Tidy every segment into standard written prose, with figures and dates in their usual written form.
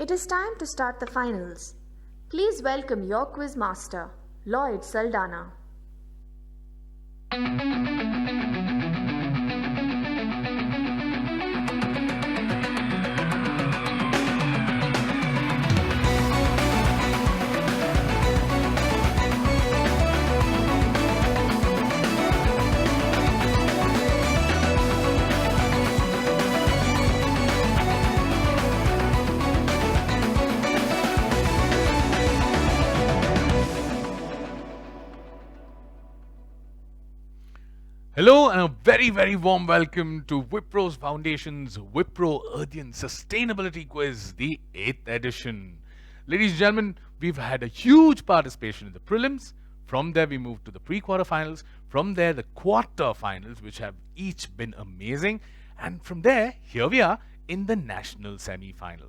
It is time to start the finals. Please welcome your quiz master, Lloyd Saldana. Hello and a very, very warm welcome to Wipro's Foundation's Wipro Earthian Sustainability Quiz, the 8th edition. Ladies and gentlemen, we've had a huge participation in the prelims. From there, we moved to the pre-quarterfinals. From there, the quarterfinals, which have each been amazing. And from there, here we are in the national semi-final.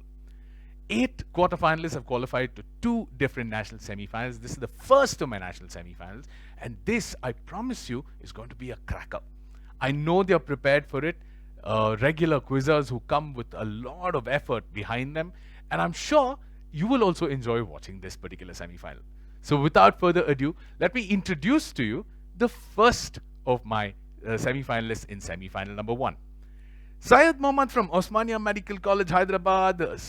8 quarterfinalists have qualified to 2 different national semi-finals. This is the first of my national semi-finals, and this, I promise you, is going to be a cracker. I know they're prepared for it. Regular quizzers who come with a lot of effort behind them, and I'm sure you will also enjoy watching this particular semi-final. So without further ado, let me introduce to you the first of my semi-finalists in semi-final number 1. Syed Mohammad from Osmania Medical College, Hyderabad.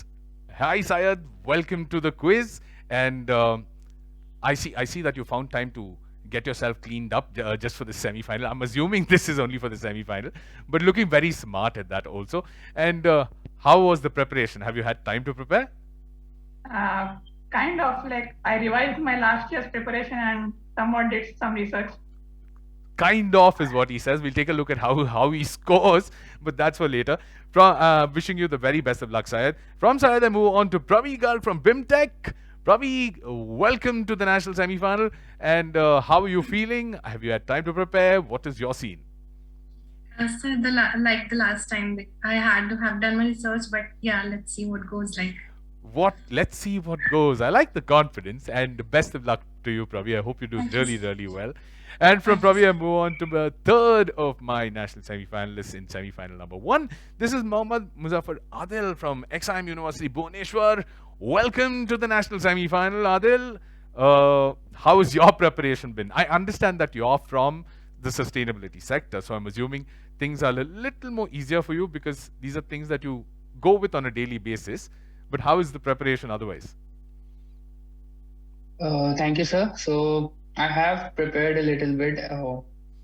Hi Syed, welcome to the quiz, and I see that you found time to get yourself cleaned up just for the semi-final. I'm assuming this is only for the semi-final, but looking very smart at that also. And how was the preparation? Have you had time to prepare? Kind of, like I revised my last year's preparation and somewhat did some research. Kind of is what he says. We'll take a look at how he scores, but that's for later. From wishing you the very best of luck, Syed. From Syed, I move on to Pravi Garg from BIMTech. Pravi, welcome to the national semi-final. And how are you feeling? Have you had time to prepare? What is your scene? So like the last time, I had to have done my research, but yeah, let's see what goes like. Let's see what goes. I like the confidence, and best of luck to you, Pravi. I hope you do really, really well. And from Pravi, I move on to the third of my national semi-finalists in semi-final number 1. This is Mohammad Muzaffar Adil from XIM University, Bhubaneswar. Welcome to the national semi-final, Adil. How has your preparation been? I understand that you're from the sustainability sector, so I'm assuming things are a little more easier for you because these are things that you go with on a daily basis. But how is the preparation otherwise? Thank you, sir. So I have prepared a little bit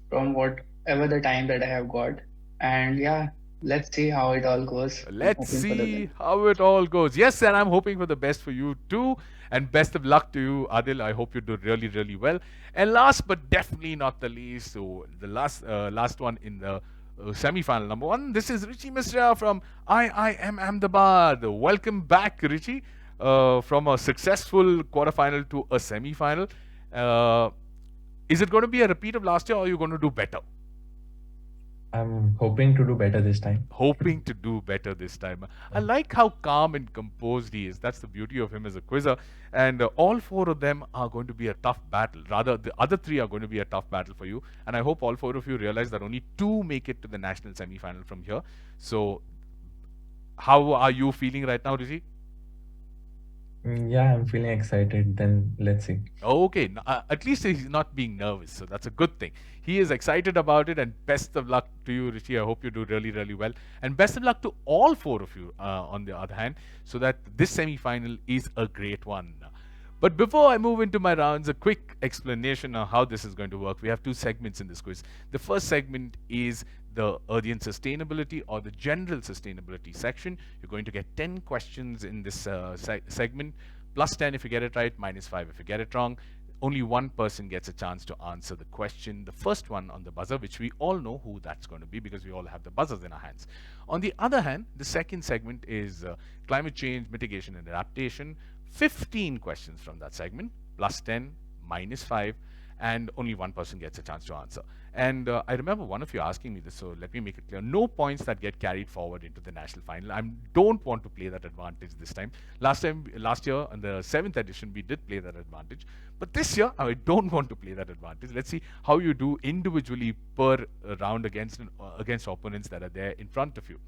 from whatever the time that I have got. And yeah, let's see how it all goes. Let's see how it all goes. Yes, and I'm hoping for the best for you too. And best of luck to you, Adil. I hope you do really, really well. And last but definitely not the least, so the last one in the semi-final number 1. This is Richie Misra from IIM Ahmedabad. Welcome back, Richie, from a successful quarterfinal to a semi-final. Is it going to be a repeat of last year, or are you going to do better? I'm hoping to do better this time. Hoping to do better this time. I like how calm and composed he is. That's the beauty of him as a quizzer. And all 4 of them are going to be a tough battle. Rather, the other 3 are going to be a tough battle for you. And I hope all 4 of you realize that only 2 make it to the national semi-final from here. So, how are you feeling right now, Rishi? Yeah, I'm feeling excited. Then let's see. Okay, at least he's not being nervous, so that's a good thing. He is excited about it, and best of luck to you, Rishi. I hope you do really, really well. And best of luck to all 4 of you, on the other hand, so that this semi-final is a great one. But before I move into my rounds, a quick explanation of how this is going to work. We have 2 segments in this quiz. The first segment is the Earthian Sustainability or the General Sustainability section. You're going to get 10 questions in this segment, plus 10 if you get it right, minus 5 if you get it wrong. Only one person gets a chance to answer the question, the first one on the buzzer, which we all know who that's going to be because we all have the buzzers in our hands. On the other hand, the second segment is climate change, mitigation and adaptation. 15 questions from that segment, plus 10, minus 5, and only one person gets a chance to answer. And I remember one of you asking me this, so let me make it clear. No points that get carried forward into the national final. I don't want to play that advantage this time. Last year, on the 7th edition, we did play that advantage. But this year, I don't want to play that advantage. Let's see how you do individually per round against opponents that are there in front of you.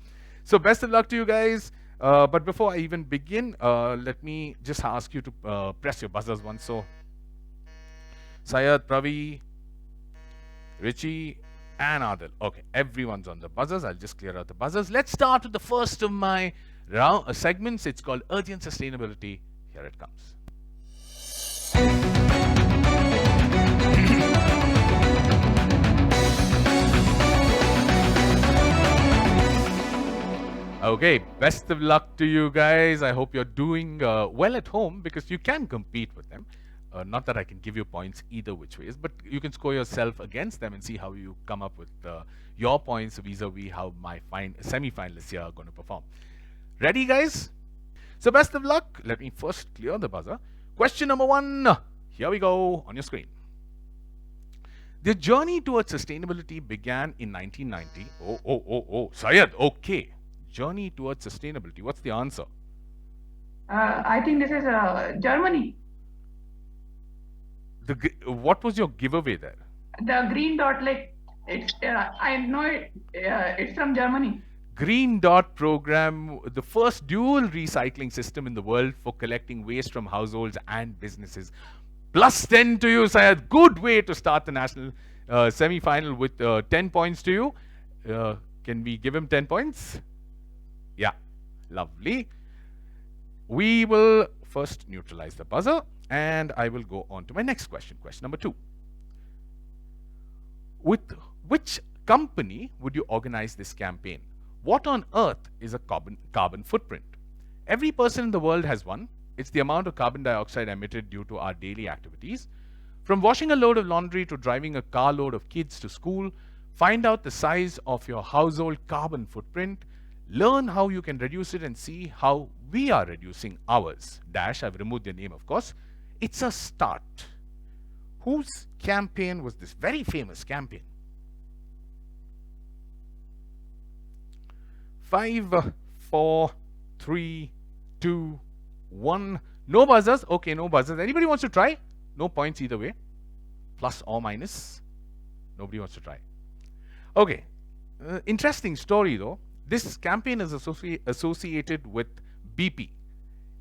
So best of luck to you guys. But before I even begin, let me just ask you to press your buzzers once. So, Sayed, Pravi, Richie, and Adil. Okay, everyone's on the buzzers. I'll just clear out the buzzers. Let's start with the first of my segments. It's called Earthian Sustainability. Here it comes. Okay, best of luck to you guys. I hope you're doing well at home because you can compete with them. Not that I can give you points either which ways, but you can score yourself against them and see how you come up with your points vis-a-vis how my semi-finalists here are going to perform. Ready, guys? So best of luck. Let me first clear the buzzer. Question number 1. Here we go on your screen. The journey towards sustainability began in 1990. Oh, Syed, okay. Journey towards sustainability. What's the answer? I think this is Germany. What was your giveaway there? The green dot, like it's. I know it. It's from Germany. Green Dot program, the first dual recycling system in the world for collecting waste from households and businesses. Plus 10 to you, Syed. Good way to start the national semi-final with 10 points to you. Can we give him 10 points? Yeah, lovely. We will first neutralize the buzzer and I will go on to my next question. Question number 2. With which company would you organize this campaign? What on earth is a carbon footprint? Every person in the world has one. It's the amount of carbon dioxide emitted due to our daily activities. From washing a load of laundry to driving a carload of kids to school, find out the size of your household carbon footprint. Learn how you can reduce it and see how we are reducing ours. I've removed their name, of course. It's a start. Whose campaign was this very famous campaign? 5, 4, 3, 2, 1. No buzzers. Okay, no buzzers. Anybody wants to try? No points either way. Plus or minus. Nobody wants to try. Okay. Interesting story though. This campaign is associated with BP.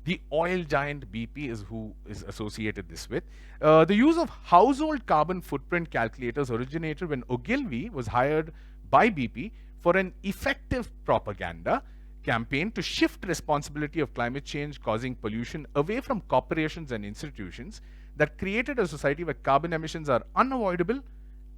The oil giant BP is who is associated this with. The use of household carbon footprint calculators originated when Ogilvy was hired by BP for an effective propaganda campaign to shift responsibility of climate change causing pollution away from corporations and institutions that created a society where carbon emissions are unavoidable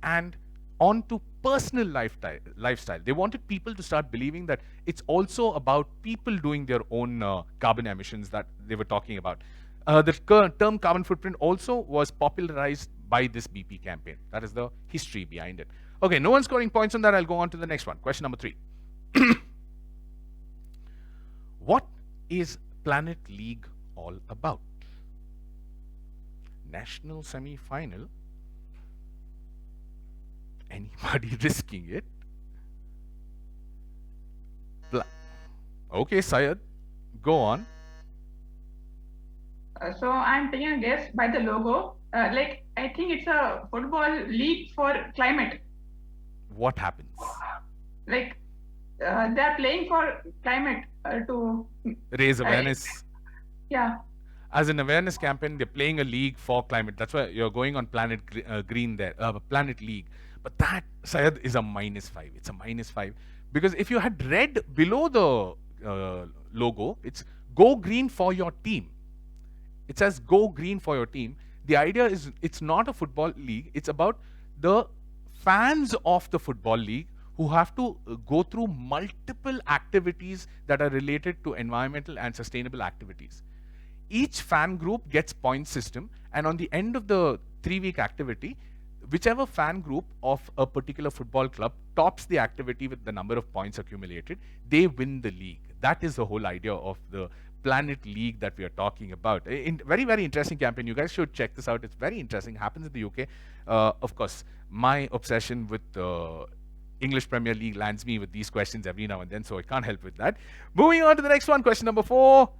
and onto personal lifestyle. They wanted people to start believing that it's also about people doing their own carbon emissions that they were talking about. The term carbon footprint also was popularized by this BP campaign. That is the history behind it. Okay, no one's scoring points on that. I'll go on to the next one. Question number 3. What is Planet League all about? National semi-final. Anybody risking it? Okay, Syed, go on. So I'm taking a guess by the logo. Like I think it's a football league for climate. What happens? Like they're playing for climate to raise awareness. Yeah. As an awareness campaign, they're playing a league for climate. That's why you're going on Planet Green there, Planet League. But that, Syed, is a -5. It's a -5 because if you had read below the logo, it's go green for your team. It says go green for your team. The idea is it's not a football league. It's about the fans of the football league who have to go through multiple activities that are related to environmental and sustainable activities. Each fan group gets point system, and on the end of the 3-week activity, whichever fan group of a particular football club tops the activity with the number of points accumulated, they win the league. That is the whole idea of the Planet League that we are talking about. Very, very interesting campaign. You guys should check this out. It's very interesting. Happens in the UK. Of course, my obsession with English Premier League lands me with these questions every now and then, so I can't help with that. Moving on to the next one, question number 4.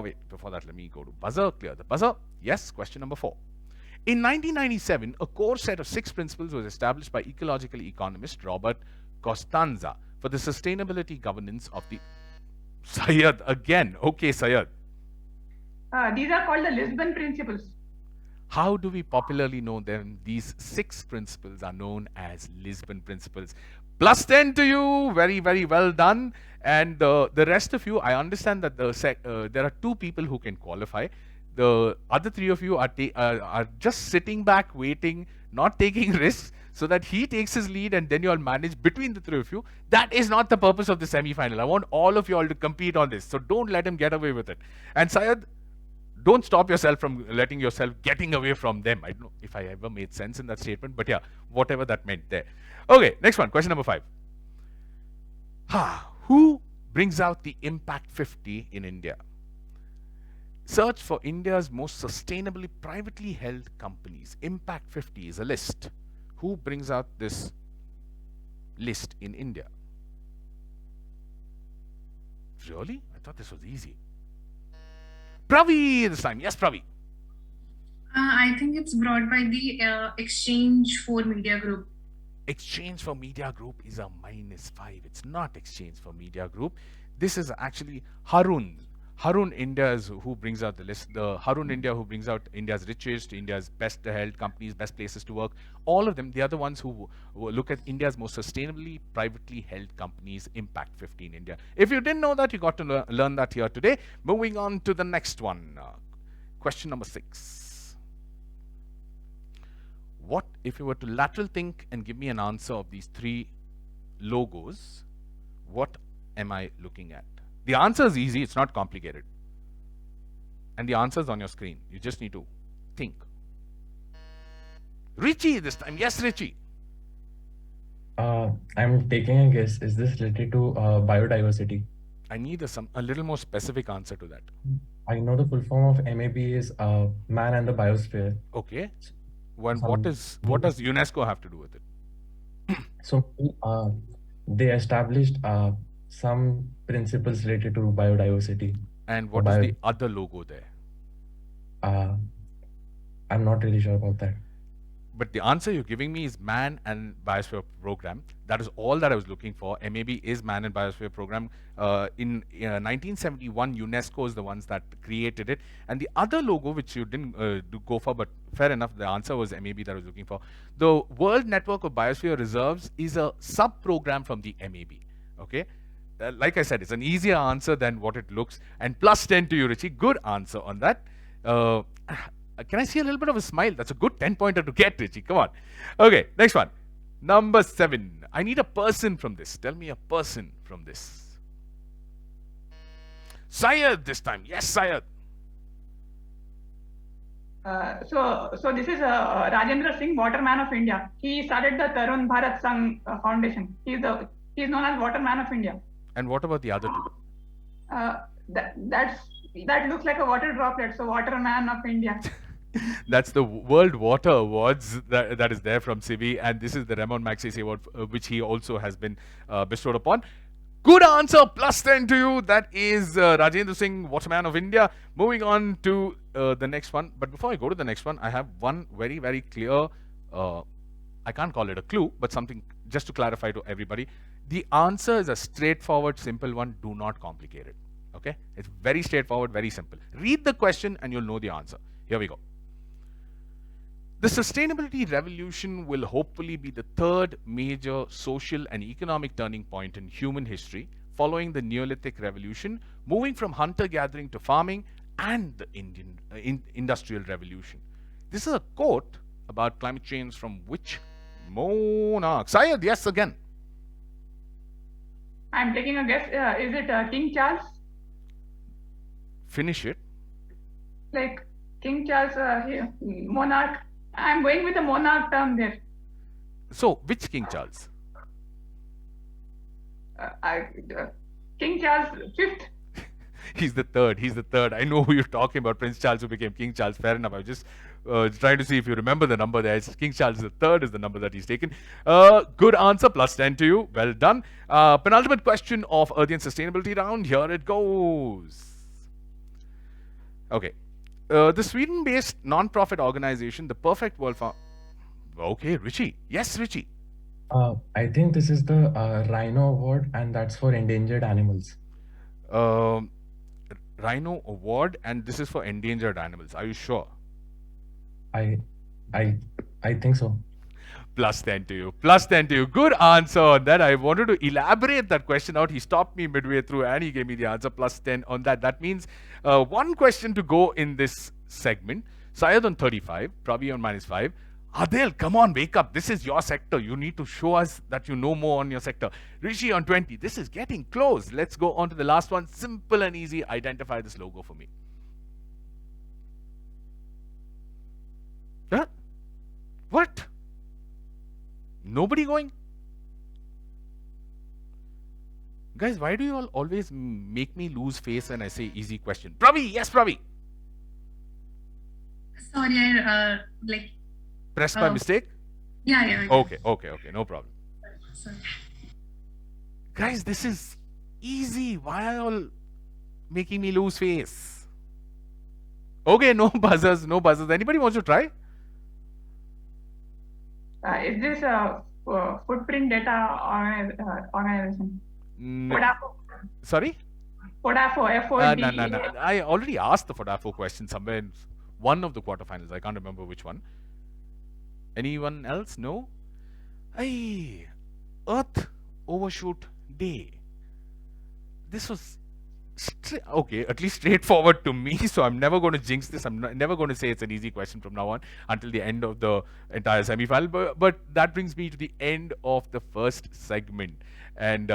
Wait, before that, let me go to buzzer, clear the buzzer. Yes, question number 4. In 1997, a core set of 6 principles was established by ecological economist Robert Costanza for the sustainability governance of the Sayed again. Okay, Sayed. These are called the Lisbon principles. How do we popularly know them? These 6 principles are known as Lisbon principles. Plus 10 to you. Very, very well done. And the rest of you, I understand that there are 2 people who can qualify. The other 3 of you are just sitting back, waiting, not taking risks, so that he takes his lead and then you all manage between the 3 of you. That is not the purpose of the semi-final. I want all of you all to compete on this. So don't let him get away with it. And Syed, don't stop yourself from letting yourself getting away from them. I don't know if I ever made sense in that statement, but yeah, whatever that meant there. Okay, next one, question number 5. Who brings out the Impact 50 in India? Search for India's most sustainably privately held companies. Impact 50 is a list. Who brings out this list in India? Really? I thought this was easy. Pravi this time. Yes, Pravi. I think it's brought by the Exchange for Media Group. Exchange for Media Group is a -5. It's not Exchange for Media Group. This is actually Harun. Harun India is who brings out the list. The Harun India who brings out India's richest, India's best held companies, best places to work. All of them, they are the ones who look at India's most sustainably privately held companies, Impact 50 in India. If you didn't know that, you got to learn that here today. Moving on to the next one. Question number 6. What if you were to lateral think and give me an answer of these 3 logos? What am I looking at? The answer is easy, it's not complicated. And the answer is on your screen. You just need to think. Richie this time. Yes, Richie. I'm taking a guess. Is this related to biodiversity? I need a little more specific answer to that. I know the full form of MAB is Man and the Biosphere. Okay. What does UNESCO have to do with it? So they established some principles related to biodiversity. And what is the other logo there? I'm not really sure about that. But the answer you're giving me is Man and Biosphere Program. That is all that I was looking for. MAB is Man and Biosphere Program. In 1971, UNESCO is the ones that created it. And the other logo, which you didn't go for, but fair enough, the answer was MAB that I was looking for. The World Network of Biosphere Reserves is a sub-program from the MAB. Okay? Like I said, it's an easier answer than what it looks. And plus 10 to you, Richie. Good answer on that. Can I see a little bit of a smile? That's a good 10-pointer to get, Richie. Come on. Okay, next one. Number 7. I need a person from this. Tell me a person from this. Syed this time. Yes, Syed. So this is Rajendra Singh, Waterman of India. He started the Tarun Bharat Sangh Foundation. He's known as Waterman of India. And what about the other 2? That looks like a water droplet. So Waterman of India. That's the World Water Awards that is there from Civi, and this is the Ramon Magsaysay Award, which he also has been bestowed upon. Good answer, plus 10 to you. That is Rajendra Singh, Waterman of India. Moving on to the next one. But before I go to the next one, I have one very, very clear, I can't call it a clue, but something just to clarify to everybody. The answer is a straightforward, simple one. Do not complicate it. Okay? It's very straightforward, very simple. Read the question and you'll know the answer. Here we go. The sustainability revolution will hopefully be the 3rd major social and economic turning point in human history, following the Neolithic revolution, moving from hunter-gathering to farming, and the Industrial Revolution. This is a quote about climate change from which monarch? Syed, yes, again. I'm taking a guess. Is it King Charles? Finish it. Like King Charles, monarch. I'm going with the monarch term there. So, which King Charles? King Charles V. He's the 3rd. He's the 3rd. I know who you're talking about. Prince Charles, who became King Charles. Fair enough. I was just trying to see if you remember the number there. It's King Charles III is the number that he's taken. Good answer. Plus 10 to you. Well done. Penultimate question of Earthian Sustainability round. Here it goes. Okay. The Sweden-based non-profit organization, the Perfect World Okay, Richie. Yes, Richie. I think this is the Rhino Award, and that's for endangered animals. Um, Rhino Award, and this is for endangered animals. Are you sure? I I I think so. Plus 10 to you. Plus 10 to you. Good answer on that. I wanted to elaborate that question out. He stopped me midway through and he gave me the answer. Plus 10 on that. That means one question to go in this segment. Syed on 35, Pravi on -5. Adil, come on, wake up. This is your sector. You need to show us that you know more on your sector. Rishi on 20. This is getting close. Let's go on to the last one. Simple and easy. Identify this logo for me. Huh? What? Nobody going? Guys, why do you all always make me lose face when I say easy question? Pravi, yes, Pravi. Sorry, I Pressed by mistake? Yeah. Okay, no problem. Sorry. Guys, this is easy. Why are you all making me lose face? Okay, no buzzers. Anybody wants to try? Is this a footprint data organization? No. Fodafo. Sorry? Fodafo, No. I already asked the Fodafo question somewhere in one of the quarterfinals. I can't remember which one. Anyone else? No? Hey, Earth Overshoot Day. This was okay, at least straightforward to me. So I'm never going to jinx this. I'm never going to say it's an easy question from now on until the end of the entire semi-final. But that brings me to the end of the first segment. And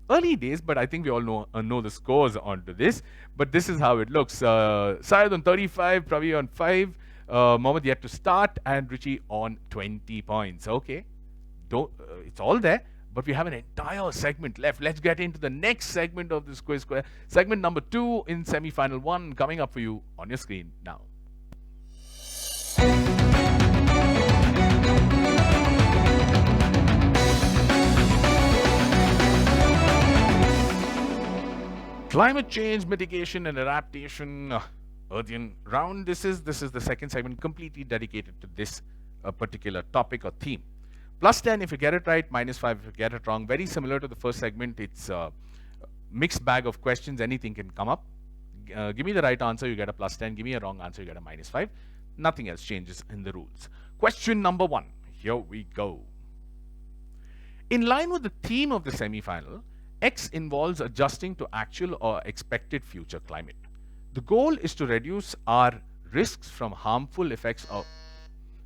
early days, but I think we all know the scores onto this. But this is how it looks. Syed on 35, Pravi on 5, Mohammed yet to start, and Ruchi on 20 points. Okay, it's all there. But we have an entire segment left. Let's get into the next segment of this quiz. Segment number 2 in semi-final 1 coming up for you on your screen now. Climate change mitigation and adaptation, Earthian round. This is the second segment completely dedicated to this particular topic or theme. Plus 10 if you get it right, -5 if you get it wrong. Very similar to the first segment. It's a mixed bag of questions. Anything can come up. Give me the right answer, you get a plus 10. Give me a wrong answer, you get a -5. Nothing else changes in the rules. Question number 1. Here we go. In line with the theme of the semi-final, X involves adjusting to actual or expected future climate. The goal is to reduce our risks from harmful effects of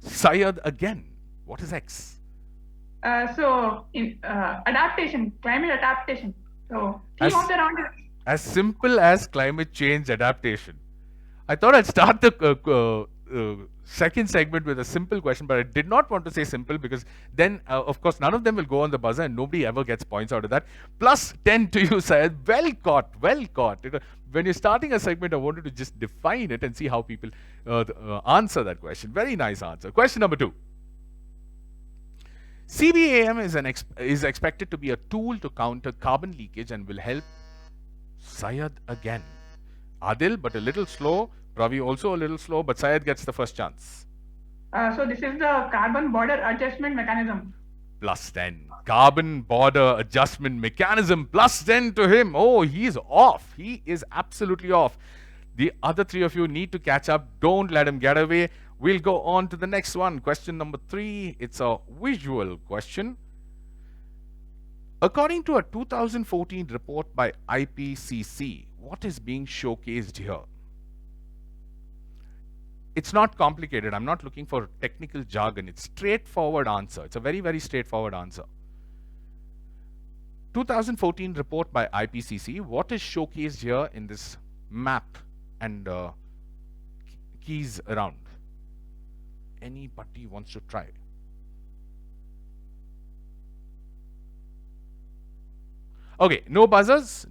Syed again. What is X? Adaptation, climate adaptation. So, theme of the round is as simple as climate change adaptation. I thought I'd start the second segment with a simple question, but I did not want to say simple because then, of course, none of them will go on the buzzer and nobody ever gets points out of that. Plus 10 to you, Syed. Well caught. When you're starting a segment, I wanted to just define it and see how people answer that question. Very nice answer. Question number 2. CBAM is expected to be a tool to counter carbon leakage and will help Syed again. Adil, but a little slow. Pravi also a little slow, but Syed gets the first chance. So this is the carbon border adjustment mechanism. Plus 10. Carbon border adjustment mechanism. Plus 10 to him. Oh, he's off. He is absolutely off. The other 3 of you need to catch up. Don't let him get away. We'll go on to the next one. Question number 3. It's a visual question. According to a 2014 report by IPCC, what is being showcased here? It's not complicated. I'm not looking for technical jargon. It's straightforward answer. It's a very, very straightforward answer. 2014 report by IPCC. What is showcased here in this map and keys around? Anybody wants to try? Okay, no buzzers.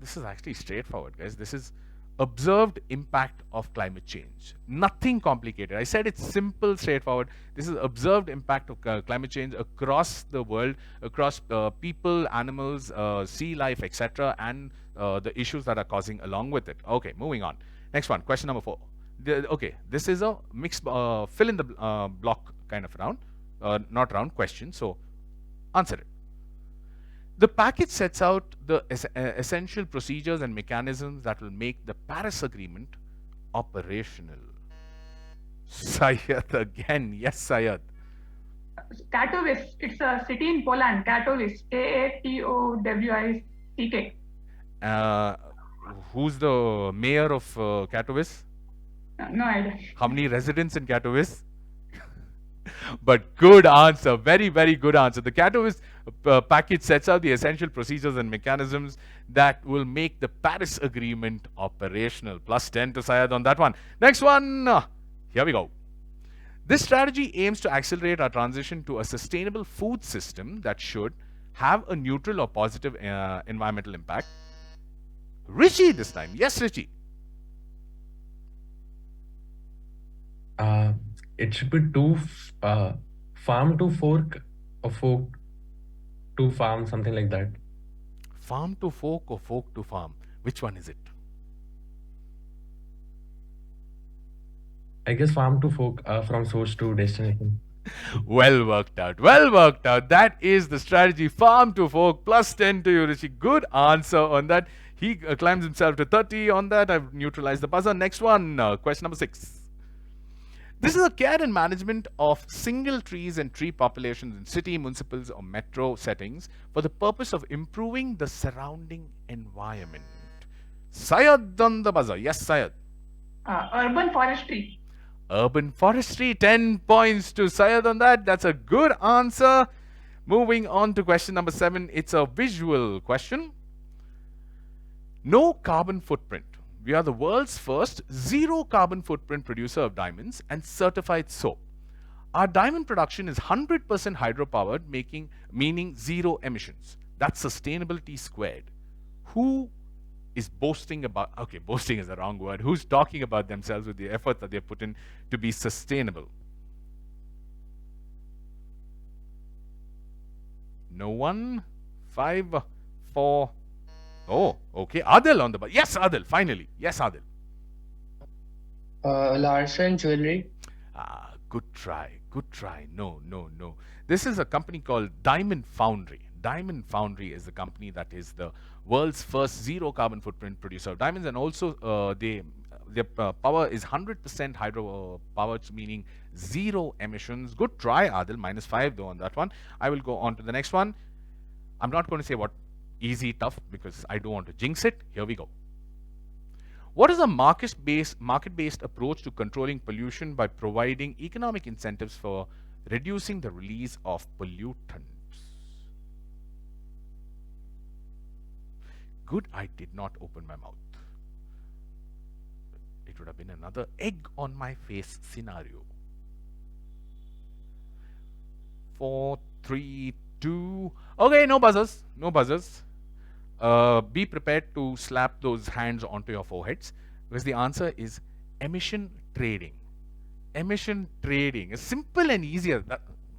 This is actually straightforward, guys. This is observed impact of climate change. Nothing complicated. I said it's simple, straightforward. This is observed impact of climate change across the world, across people, animals, sea life, etc., and the issues that are causing along with it. Okay, moving on. Next one, question number 4. This is a mixed fill in the block kind of round, not round question. So answer it. The package sets out the essential procedures and mechanisms that will make the Paris Agreement operational. Syed again. Yes, Syed. Katowice. It's a city in Poland. Katowice. Katowick. Who's the mayor of Katowice? No idea. How many residents in Katowice? But good answer. Very, very good answer. The Katowice package sets out the essential procedures and mechanisms that will make the Paris Agreement operational. Plus 10 to Syed on that one. Next one. Here we go. This strategy aims to accelerate our transition to a sustainable food system that should have a neutral or positive environmental impact. Rishi this time. Yes, Rishi. It should be farm to fork or fork to farm, something like that. Farm to fork or fork to farm? Which one is it? I guess farm to fork, from source to destination. Well worked out. Well worked out. That is the strategy. Farm to fork. Plus 10 to you, Rishi. Good answer on that. He climbs himself to 30 on that. I've neutralized the buzzer. Next one. Question number 6. This is a care and management of single trees and tree populations in city, municipals, or metro settings for the purpose of improving the surrounding environment. Syed on the buzzer. Yes, Syed. Urban forestry. Urban forestry. 10 points to Syed on that. That's a good answer. Moving on to question number 7. It's a visual question. No carbon footprint. We are the world's first zero carbon footprint producer of diamonds and certified soap. Our diamond production is 100% hydropowered, meaning zero emissions. That's sustainability squared. Who is boasting about, okay, boasting is the wrong word. Who's talking about themselves with the effort that they put in to be sustainable? No one? 5, 4. Oh, okay. Adil on the bus. Yes, Adil, finally. Yes, Adil. Larson Jewelry. Good try. Good try. No. This is a company called Diamond Foundry. Diamond Foundry is the company that is the world's first zero carbon footprint producer of diamonds, and also their power is 100% hydro powered, meaning zero emissions. Good try, Adil. -5 though on that one. I will go on to the next one. I'm not going to say what easy, tough, because I don't want to jinx it. Here we go. What is a market-based approach to controlling pollution by providing economic incentives for reducing the release of pollutants? Good, I did not open my mouth. It would have been another egg on my face scenario. 4, 3, 2. Okay, no buzzers. No buzzers. Be prepared to slap those hands onto your foreheads, because the answer is emission trading. Emission trading is simple and easier.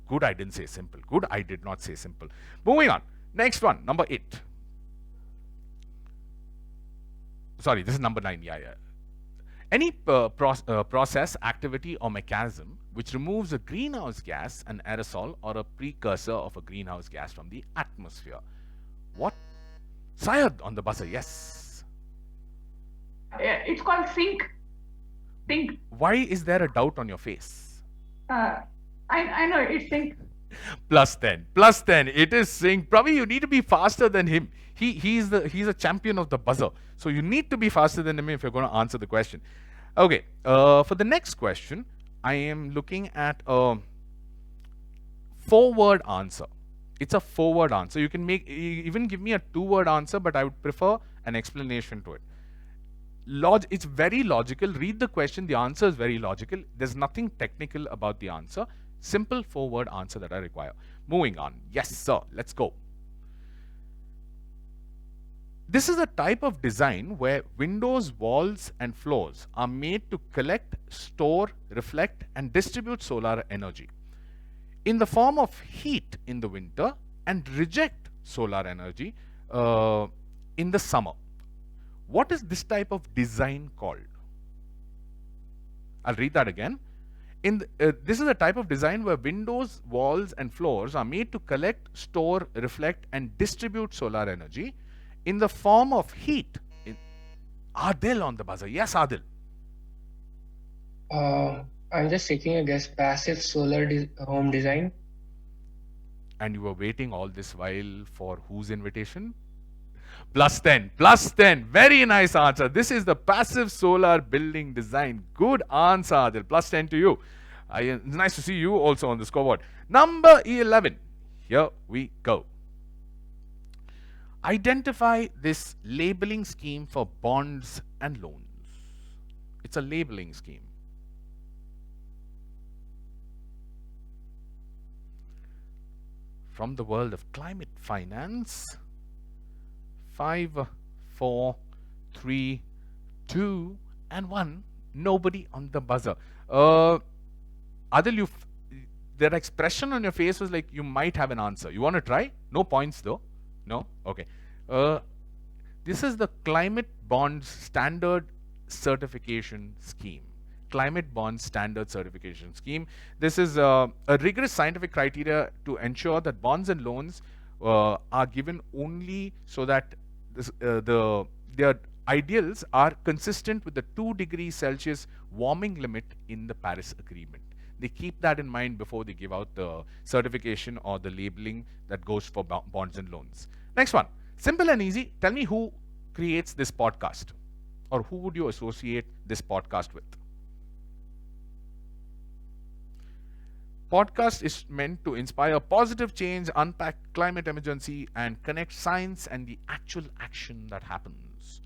Good, I didn't say simple. Good, I did not say simple. Moving on. Next one, number 8. Sorry, this is number 9. Yeah. Any process, activity, or mechanism which removes a greenhouse gas, an aerosol, or a precursor of a greenhouse gas from the atmosphere. What? Syed on the buzzer. Yes. It's called sink. Sink. Why is there a doubt on your face? I know it's sink. +10. +10. It is sink. Probably you need to be faster than him. He's a champion of the buzzer. So you need to be faster than him if you're going to answer the question. Okay. For the next question, I am looking at a 4-word answer. It's a 4-word answer. You can even give me a 2-word answer, but I would prefer an explanation to it. It's very logical. Read the question. The answer is very logical. There's nothing technical about the answer. Simple 4-word answer that I require. Moving on. Yes, sir. Let's go. This is a type of design where windows, walls, and floors are made to collect, store, reflect, and distribute solar energy in the form of heat in the winter and reject solar energy in the summer. What is this type of design called? I'll read that again. This is a type of design where windows, walls, and floors are made to collect, store, reflect, and distribute solar energy in the form of heat. Adil on the buzzer. Yes, Adil. I'm just taking a guess. Passive solar home design. And you were waiting all this while for whose invitation? Plus 10. Plus 10. Very nice answer. This is the passive solar building design. Good answer, Adil. Plus 10 to you. It's nice to see you also on the scoreboard. Number 11. Here we go. Identify this labeling scheme for bonds and loans. It's a labeling scheme. From the world of climate finance. 5, 4, 3, 2, and 1. Nobody on the buzzer. Adil, their expression on your face was like you might have an answer. You want to try? No points though. No? Okay. This is the Climate Bonds Standard Certification Scheme. Climate Bonds Standard Certification Scheme. This is a rigorous scientific criteria to ensure that bonds and loans are given only so that their ideals are consistent with the 2 degrees Celsius warming limit in the Paris Agreement. They keep that in mind before they give out the certification or the labeling that goes for bonds and loans. Next one. Simple and easy. Tell me who creates this podcast, or who would you associate this podcast with? Podcast is meant to inspire positive change, unpack climate emergency, and connect science and the actual action that happens.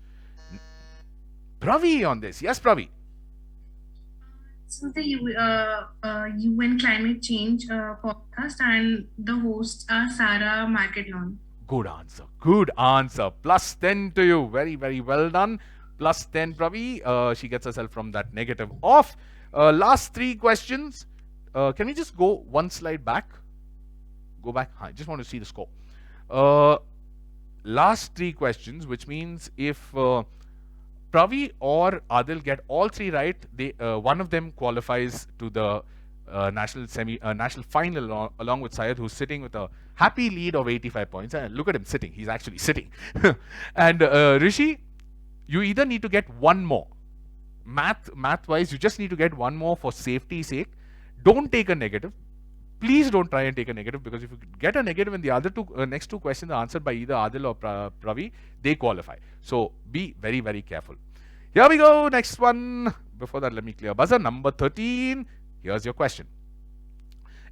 Pravi on this. Yes, Pravi. So the UN Climate Change podcast, and the hosts are Sarah Marketlon. Good answer. Good answer. Plus 10 to you. Very, very well done. Plus 10, Pravi. She gets herself from that negative off. Last 3 questions. Can we just go one slide back? Go back. I just want to see the score. Last 3 questions, which means if Pravi or Adil get all 3 right, one of them qualifies to the national final along with Syed, who's sitting with a happy lead of 85 points. And look at him sitting. He's actually sitting. And Rishi, you either need to get one more. Math-wise, you just need to get one more for safety's sake. Don't take a negative. Please don't try and take a negative, because if you get a negative and the other next 2 questions are answered by either Adil or Pravi, they qualify. So be very, very careful. Here we go. Next one. Before that, let me clear buzzer. Number 13. Here's your question.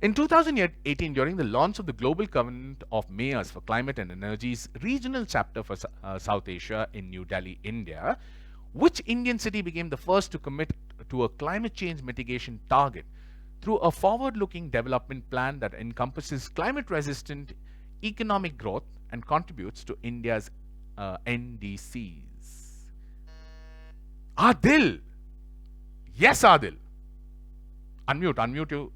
In 2018, during the launch of the Global Covenant of Mayors for Climate and Energy's regional chapter for South Asia in New Delhi, India, which Indian city became the first to commit to a climate change mitigation target through a forward-looking development plan that encompasses climate-resistant economic growth and contributes to India's NDCs? Adil! Yes, Adil. Unmute you.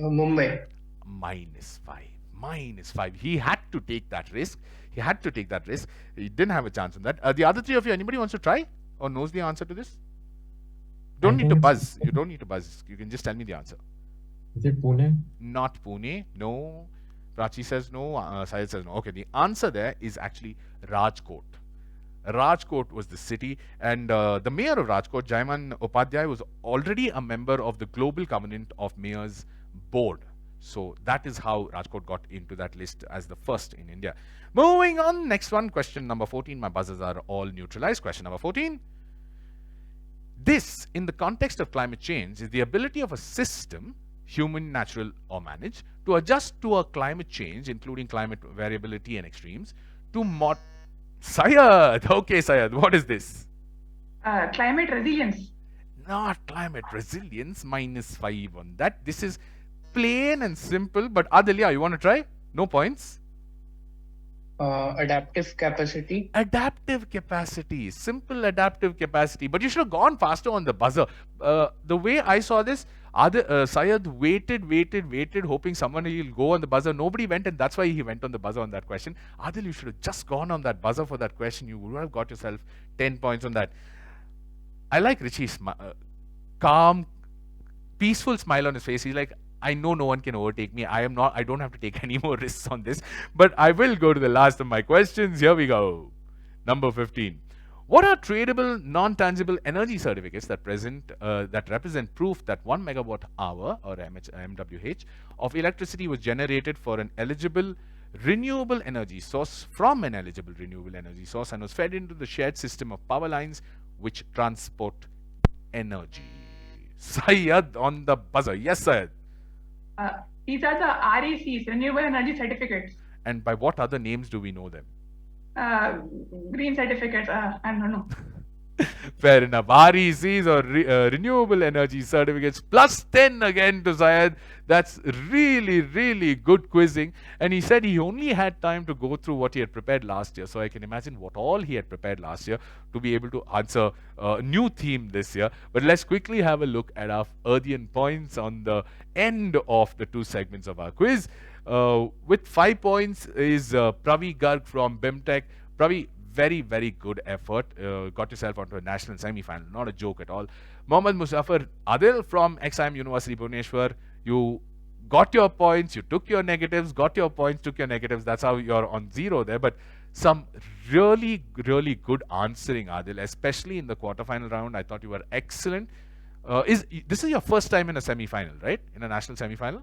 Mumbai. -5. He had to take that risk. He didn't have a chance on that. The other 3 of you, anybody wants to try or knows the answer to this? Don't need to buzz. You don't need to buzz. You can just tell me the answer. Is it Pune? Not Pune. No. Prachi says no. Syed says no. Okay, the answer there is actually Rajkot. Rajkot was the city, and the mayor of Rajkot, Jaiman Upadhyay, was already a member of the Global Covenant of Mayors board. So that is how Rajkot got into that list as the first in India. Moving on, next one, question number 14. My buzzers are all neutralized. Question number 14. This, in the context of climate change, is the ability of a system, human, natural, or managed, to adjust to a climate change, including climate variability and extremes, to Syed! Okay, Syed, what is this? Climate resilience. Not climate resilience, -5 on that. This is plain and simple, but Adilya, you want to try? No points. Adaptive capacity. Adaptive capacity, simple adaptive capacity. But you should have gone faster on the buzzer. The way I saw this, Syed waited, hoping someone will go on the buzzer. Nobody went, and that's why he went on the buzzer on that question. Adil, you should have just gone on that buzzer for that question. You would have got yourself 10 points on that. I like Richie's calm peaceful smile on his face. He's like, I know no one can overtake me. I don't have to take any more risks on this. But I will go to the last of my questions. Here we go. Number 15. What are tradable, non-tangible energy certificates that represent proof that 1 megawatt hour, or MWH, of electricity was generated for an eligible renewable energy source from an eligible renewable energy source and was fed into the shared system of power lines which transport energy? Syed on the buzzer. Yes, Syed. These are the RECs, renewable energy certificates. And by what other names do we know them? Green certificates. I don't know. Fair enough. RECs, or renewable energy certificates, plus 10 again to Syed. That's really, really good quizzing. And he said he only had time to go through what he had prepared last year. So I can imagine what all he had prepared last year to be able to answer a new theme this year. But let's quickly have a look at our earthian points on the end of the two segments of our quiz. With 5 points is Pravi Garg from BIMTech. Pravi, very, very good effort. Got yourself onto a national semi-final. Not a joke at all. Mohammad Muzaffar Adil from XIM University Bhubaneswar. You got your points, you took your negatives, got your points, took your negatives. That's how you're on zero there. But some really, really good answering, Adil, especially in the quarterfinal round. I thought you were excellent. This is your first time in a semi-final, right? In a national semi-final?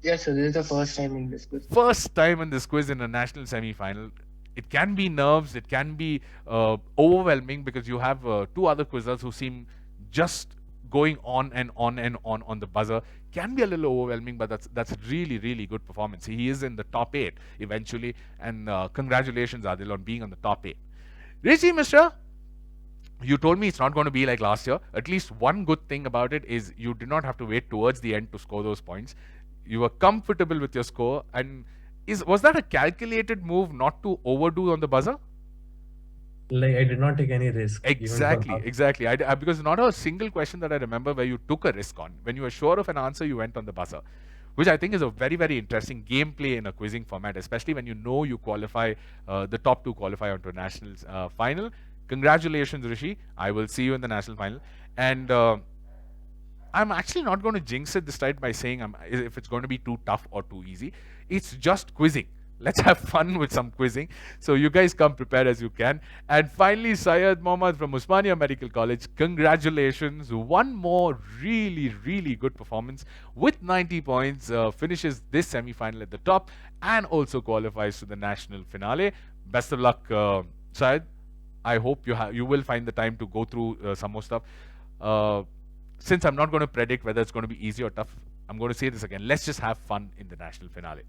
Yes, sir. This is the first time in this quiz. First time in this quiz in a national semi-final. It can be nerves, it can be overwhelming because you have two other quizzers who seem just going on and on the buzzer. Can be a little overwhelming, but that's really, really good performance. He is in the top 8 eventually, and congratulations, Adil, on being on the top 8. Rishi Mishra, you told me it's not going to be like last year. At least one good thing about it is you did not have to wait towards the end to score those points. You were comfortable with your score, and was that a calculated move not to overdo on the buzzer? Like, I did not take any risk. Exactly. Because not a single question that I remember where you took a risk on. When you were sure of an answer, you went on the buzzer, which I think is a very, very interesting gameplay in a quizzing format, especially when you know you qualify, the top 2 qualify onto a national final. Congratulations, Rishi. I will see you in the national final. And I'm actually not going to jinx it this time by saying if it's going to be too tough or too easy. It's just quizzing. Let's have fun with some quizzing. So you guys come prepared as you can. And finally, Syed Mohammad from Osmania Medical College. Congratulations. One more really, really good performance with 90 points. Finishes this semi-final at the top and also qualifies to the national finale. Best of luck, Syed. I hope you will find the time to go through some more stuff. Since I'm not going to predict whether it's going to be easy or tough, I'm going to say this again. Let's just have fun in the national finale.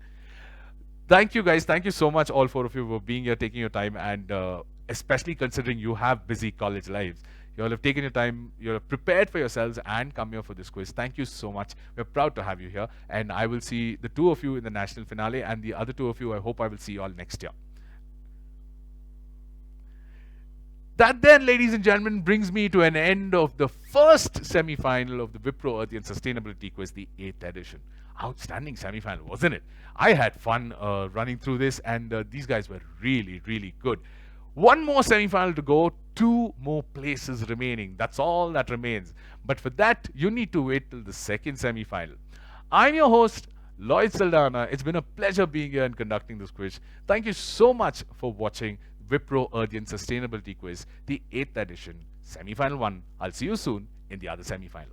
Thank you, guys. Thank you so much, all 4 of you, for being here, taking your time, and especially considering you have busy college lives. You all have taken your time, you're prepared for yourselves, and come here for this quiz. Thank you so much. We're proud to have you here, and I will see the 2 of you in the national finale, and the other 2 of you, I hope I will see you all next year. That then, ladies and gentlemen, brings me to an end of the first semi-final of the Wipro Earthian Sustainability Quiz, the 8th edition. Outstanding semi-final, wasn't it? I had fun running through this, and these guys were really, really good. One more semi-final to go, 2 more places remaining. That's all that remains. But for that, you need to wait till the second semi-final. I'm your host, Lloyd Saldana. It's been a pleasure being here and conducting this quiz. Thank you so much for watching Wipro earthian Sustainability Quiz, the 8th edition, semi-final 1. I'll see you soon in the other semi-final.